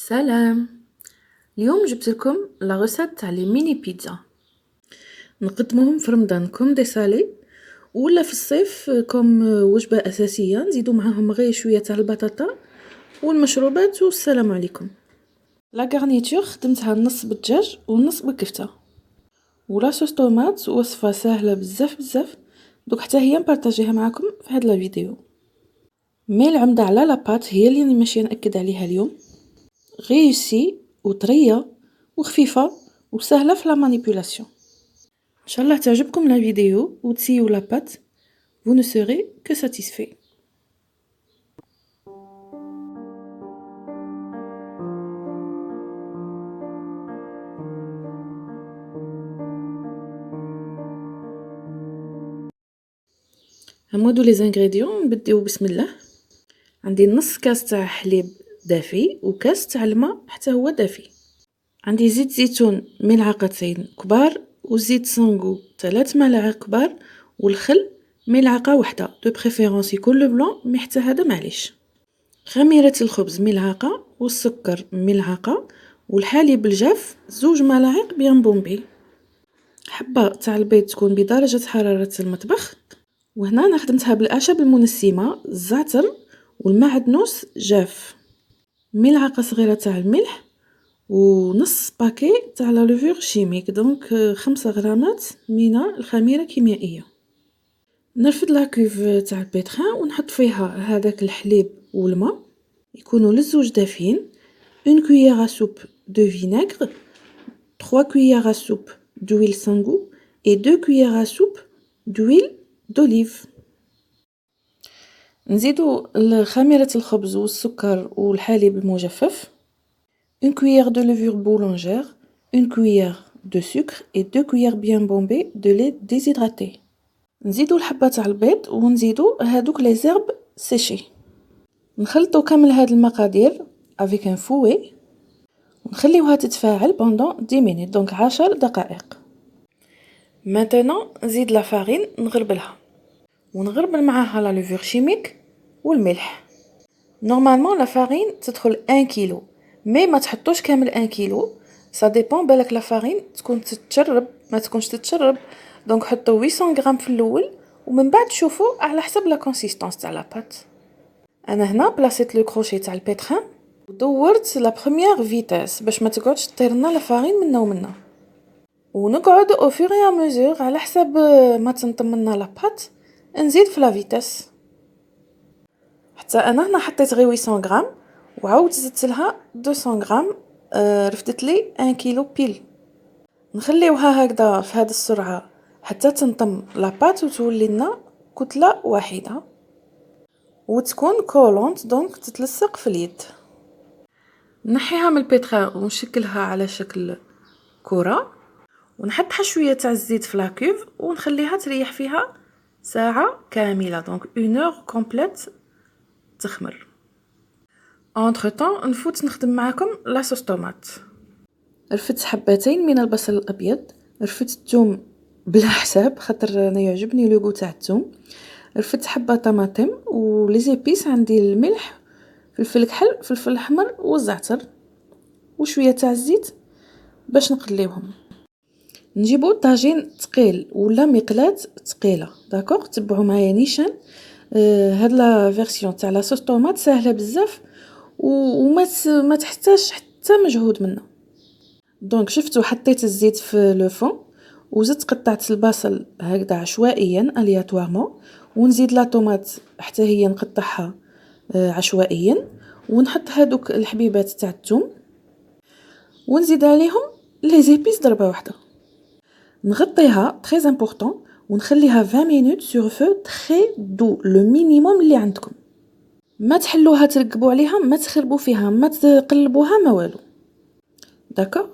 سلام. اليوم جبت لكم لا غوسيت تاع لي ميني بيتزا. نقدموهم في رمضان كوم دي سالي ولا في الصيف كوم وجبه اساسيه، نزيدو معاهم غير شويه تاع البطاطا والمشروبات والسلام عليكم. لا غارنيتور خدمتها نص بالدجاج ونص بالكفته، ولا صوص طوماط وصفه سهله بزاف بزاف. دوك حتى هي نبارطاجيها معاكم في هاد لا فيديو. مي العمده على لاباط هي اللي ماشي ناكد عليها اليوم، غيوسي وطريه وخفيفه وسهله في لا مانيبيولاسيون. ان شاء الله تعجبكم لا فيديو وتسيو لا بات. vous ne serez que satisfait. هنودو لي زانغريديون. نبداو بسم الله. عندي نص كاس تاع حليب دافي وكاس تاع الماء حتى هو دافي. عندي زيت زيتون ملعقتين كبار وزيت سانغو 3 ملاعق كبار والخل ملعقه واحده دو بريفيرونس يكون لو بلون، مي حتى هذا معليش. خميره الخبز ملعقه والسكر ملعقه والحليب الجاف 2 ملاعق بيان بومبي. حبه تاع البيض تكون بدرجه حراره المطبخ، وهنا انا خدمتها بالاعشاب المنسمه الزعتر والمعدنوس جاف. ملعقه صغيره تاع الملح ونص باكي تاع لا لوفور شيميك، دونك 5 غرامات من الخميره الكيميائيه. نرفد لا كوف تاع البيتخان ونحط فيها هذاك الحليب والماء يكونوا للزوج دافين. 1 cuillère à soupe de vinaigre, 3 cuillères à soupe d'huile sangou et 2 cuillères à soupe d'huile d'olive. نزيدو خميرة الخبز والسكر والحليب المجفف، 1 cuillère de levure boulangère, 1 cuillère de sucre et 2 cuillères bien bombées de lait déshydraté. نزيدو الحبة تاع البيض ونزيدو هادوك لي زيرب سيشي. نخلطو كامل هاد المقادير avec un fouet ونخليوها تتفاعل pendant 10 minutes، دونك 10 دقائق. maintenant نزيد لا فارين نغربلها ونغربل معاها لا لوفور شيميك والملح. نورمالمون لا فارين تدخل 1 كيلو، مي ما تحطوش كامل 1 كيلو، سا ديبون. بالك لا فارين تكون تتشرب ما تكونش تتشرب، دونك حطوا 800 غرام في الاول ومن بعد شوفوا على حسب لا كونسيستانس تاع لا بات. انا هنا بلاصيت لو كروشي تاع البيتران ودورت لا بروميير فيتاس باش ما تقعدش طير لنا لا فارين منا ومنا، ونقعد او فور اي ميزور على حسب ما تنطم لنا لا بات نزيد في لا فيتاس. حتى انا هنا حطيت غير 800 غرام وعاود زدت لها 200 غرام، رفدت لي 1 كيلو بيل. نخليوها هكذا في هذه السرعه حتى تنطم لا بات وتولي لنا كتله واحده وتكون كولونت، دونك تتلصق في اليد. نحيها من البيتران ونشكلها على شكل كره ونحط شويه تاع الزيت في لاكوف ونخليها تريح فيها ساعه كامله، دونك 1 اور كومبليت تخمر. انتر طون نفوت نخدم معاكم لا صوص طوماط. رفدت حبتين من البصل الابيض، رفدت الثوم بلا حساب خاطر انا يعجبني لوغو تاع الثوم، رفدت حبه طماطم ولي زيبيس عندي الملح فلفل كحل فلفل احمر والزعتر وشويه تاع الزيت باش نقليوهم. نجيبو طاجين ثقيل ولا مقلاة ثقيله، داكوغ تبعوا معايا نيشان. هاد لا فيرسيون تاع لا صوص طوماط سهله بزاف وما تحتاج حتى مجهود منا. دونك شفتوا حطيت الزيت في لو فون وزدت قطعت البصل هكذا عشوائيا الياتوارمون، ونزيد لا طوماط حتى هي نقطعها عشوائيا، ونحط هادوك الحبيبات تاع الثوم ونزيد عليهم لي زيبيس ضربه واحده. نغطيها تري امبورطون ونخليها 20 مينوت سور فو تري دو، لو مينيموم اللي عندكم. ما تحلوها ترقبوا عليها، ما تخربوا فيها، ما تقلبوها، ما والو. داكوغ.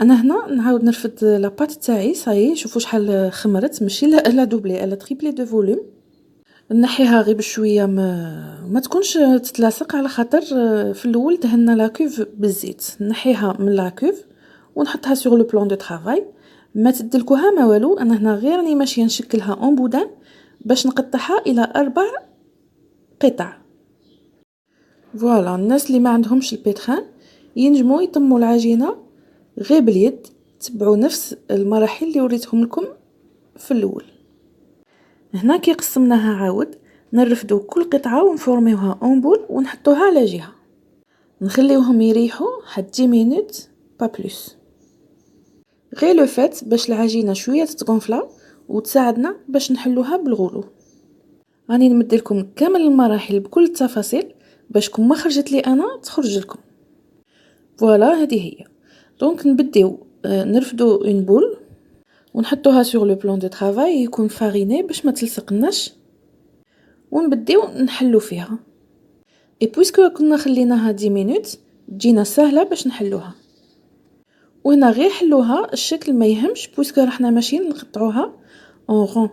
انا هنا نعاود نرفد لا بات تاعي صاي. شوفوا شحال خمرت، ماشي لا دوبلي الا تريبلي دو فوليوم. نحيها غير بشويه ما تكونش تتلاصق، على خاطر في الاول دهنا لا كوف بالزيت. نحيها من لا كوف ونحطها سور لو بلان دو طرافاي، ما تدلكوها ما والو. انا هنا غير راني ماشيه نشكلها اون بودان باش نقطعها الى 4 قطع. فوالا. الناس اللي ما عندهمش البيتران ينجموا يطموا العجينه غير باليد. تبعوا نفس المراحل اللي وريتهم لكم في الاول. هنا كي قسمناها عاود نرفدوا كل قطعه ونفورميوها اون بول ونحطوها على جهه، نخليوهم يريحوا حد 10 مينوت با بلوس. غير لو فات باش العجينه شويه تتغنفلا وتساعدنا باش نحلوها بالغلو. راني نمد لكم كامل المراحل بكل التفاصيل باش كون ما خرجت لي انا تخرج لكم. فوالا هذه هي. دونك نبديو نرفدو اون بول ونحطوها سور لو بلان دو طرافاي يكون فاريني باش ما تلصقناش، ونبديو نحلو فيها. اي بويسكو كنا خليناها 10 مينوت تجينا سهله باش نحلوها. وهنا غير حلوها الشكل ما يهمش بويسكو راحنا ماشيين نقطعوها اون رون.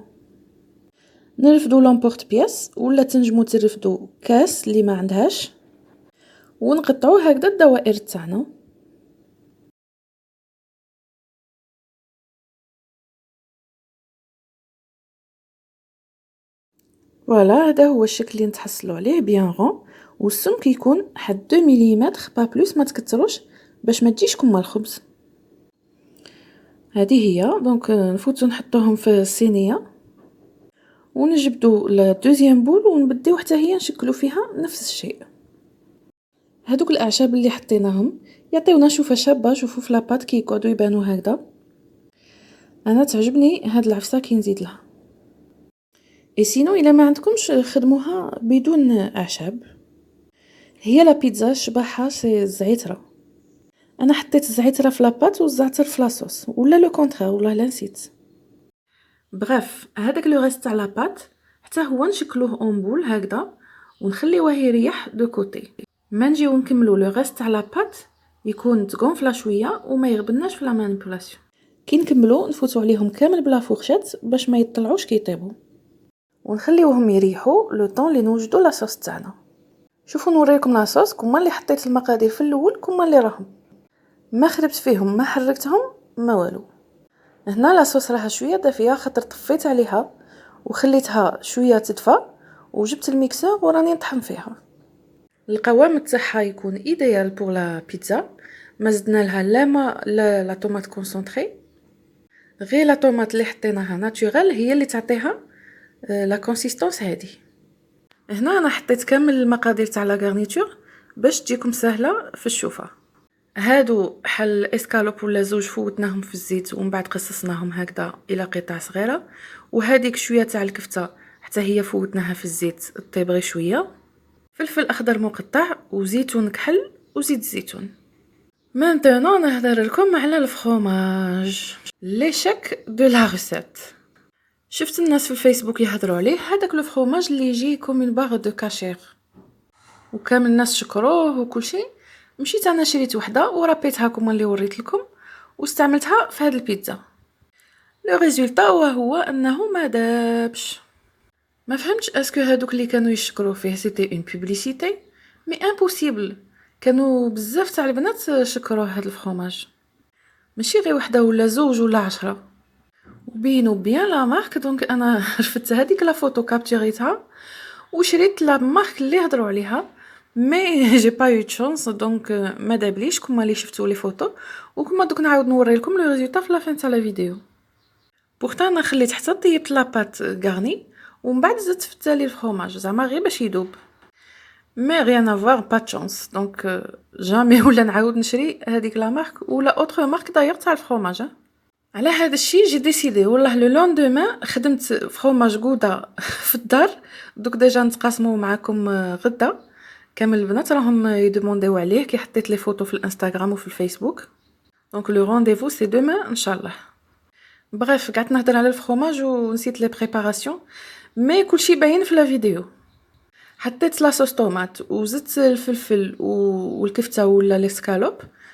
نرفدو لامبورت بياس ولا تنجمو ترفدو كاس اللي ما عندهاش ونقطعو هكذا الدوائر تاعنا. فوالا هذا هو الشكل اللي نتحصلوا عليه بيان رون، والسمك يكون حد 2 ملم با بلوس، ما تكتروش باش ما تجيش كما الخبز. هذه هي. دونك نفوتو نحطوهم في الصينيه ونجبدو لا دوزيام بول ونبديو حتى هي نشكلو فيها نفس الشيء. هذوك الاعشاب اللي حطيناهم يعطيونا شوفه شابه. شوفوا في لاباط كي يقعدوا يبانوا هكذا. انا تعجبني هاد العفسه كي نزيد لها. اي سينو الا ما عندكمش خدموها بدون اعشاب. هي لا بيتزا شبحها سي الزعتره. انا حطيت الزعتره في لاباط والزعتر في لاصوص ولا لو كونترير والله لا نسيت. بغاف هذاك لو ريست تاع لاباط حتى هو نشكلوه اون بول هكذا ونخليوه يريح دو كوتي. ما نجيو نكملو لو ريست تاع لاباط يكون تغونفلا شويه وما يغبناش في لا مانيبولاسيون. كي نكملو نفوتو عليهم كامل بلا فورشات باش ما يطلعوش كي يطيبوا، ونخليوهم يريحوا لو طون اللي نوجدو لاصوص تاعنا. شوفوا نوريكم لاصوص كما اللي حطيت المقادير في الاول كما اللي راهم، ما خربت فيهم ما حركتهم ما والو. هنا لاصوص راها شويه دافيه خاطر طفيت عليها وخليتها شويه تدفى وجبت الميكسور وراني نطحن فيها. القوام تاعها يكون ايديال بور لا بيتزا. ما زدنا لها لا ما لا طوماط كونسونطري، غير لا طوماط اللي حطيناها ناتورال هي اللي تعطيها لا كونسيستونس هذه. هنا انا حطيت كامل المقادير تاع لا غارنيتور باش تجيكم سهله في الشوفه. هادو حل اسكالوب ولا زوج فوتناهم في الزيت ومن بعد قصصناهم هكذا الى قطع صغيره، وهذيك شويه تاع الكفته حتى هي فوتناها في الزيت طيب غير شويه. فلفل اخضر مقطع وزيتون كحل وزيت زيتون. مانتونون نهضر لكم على الفرomage ليشك دو لا ريسيت. شفت الناس في الفيسبوك يهضروا عليه هذاك لو فرomage اللي يجي كوم اون باغ دو كاشير وكامل الناس شكروه وكل شيء. مشيت انا شريت وحده وربيتها كما اللي وريت لكم واستعملتها في هذه البيتزا. لو ريزولطا وهو انه ما دابش. ما فهمتش اسكو هذوك اللي كانوا يشكروا فيه سيتي اون بوبليسيتي مي امبوسيبل. كانوا بزاف تاع البنات شكروه هذا الفرomage، ماشي غير وحده ولا زوج ولا 10. وبينو بيان لا مارك. دونك انا رفدت هذيك لا فوتو كابتوريتها وشريت لا مارك اللي هضروا عليها. مي جي با يو تشانس دونك ما دابليش كما اللي شفتوا لي فوتو وكما دوك نعاود نوري لكم لو ريزولطا في لا فين تاع لا فيديو. بورتا انا خليت حتى طيبت لاباط غارني ومن بعد زدت في التالي الفرomage زعما غير باش يذوب. مي غيان افوار با تشانس دونك جامي ولا نعاود نشري هذيك لا مارك ولا اوتر مارك داير تاع الفرomage. على هذا الشيء جي ديسيدي والله لو لوندومان خدمت فرomage غودا في الدار. دوك ديجا نتقاسموا معكم غدا. كامل البنات راهم يدومونديو عليه كي حطيت لي فوتو في الانستغرام وفي الفيسبوك. دونك لو رونديفو سي دومان ان شاء الله. بغيف قعدت نهضر على الفرomage ونسيت لي بريباراسيون مي كلشي باين في لا فيديو. حطيت لاصوص طوماط وزدت الفلفل والكفته ولا ليسكالوب.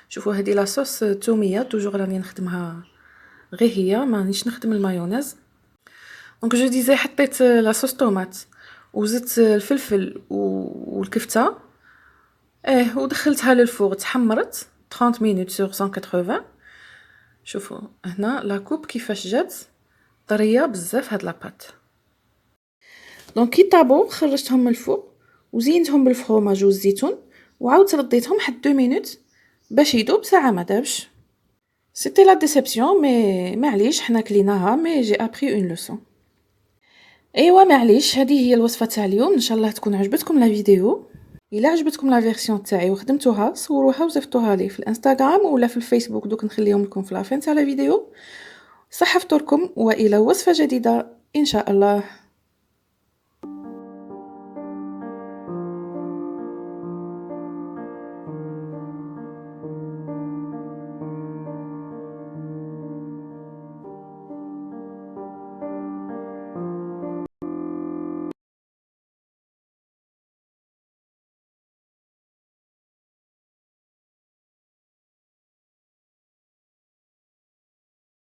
شوفوا هذه لاصوص توميه توجور راني نخدمها غير هي مانيش نخدم المايونيز. دونك جو ديزي حطيت لاصوص طوماط وزدت الفلفل والكفته ودخلتها للفور تحمرت 30 مينوت سور 180. شوفوا هنا لا كوب كيفاش جات طريه بزاف هاد لاباط. دونك كي طابو خرجتهم من الفور وزينتهم بالفرomage والزيتون وعاودت رديتهم حد 2 مينوت باش يدوب ساعة ما دابش. سيتي لا ديسيبسيون مي معليش حنا كليناها مي جي ابري اون لوسون. ايوا معليش هذه هي الوصفة تاع اليوم، ان شاء الله تكون عجبتكم لا فيديو. الا عجبتكم لا فيرسيون تاعي وخدمتوها صوروها وصيفطوها لي في الانستغرام ولا في الفيسبوك، دوك نخليهم لكم في لافين تاع لا فيديو. صحة فطوركم والى وصفة جديدة ان شاء الله.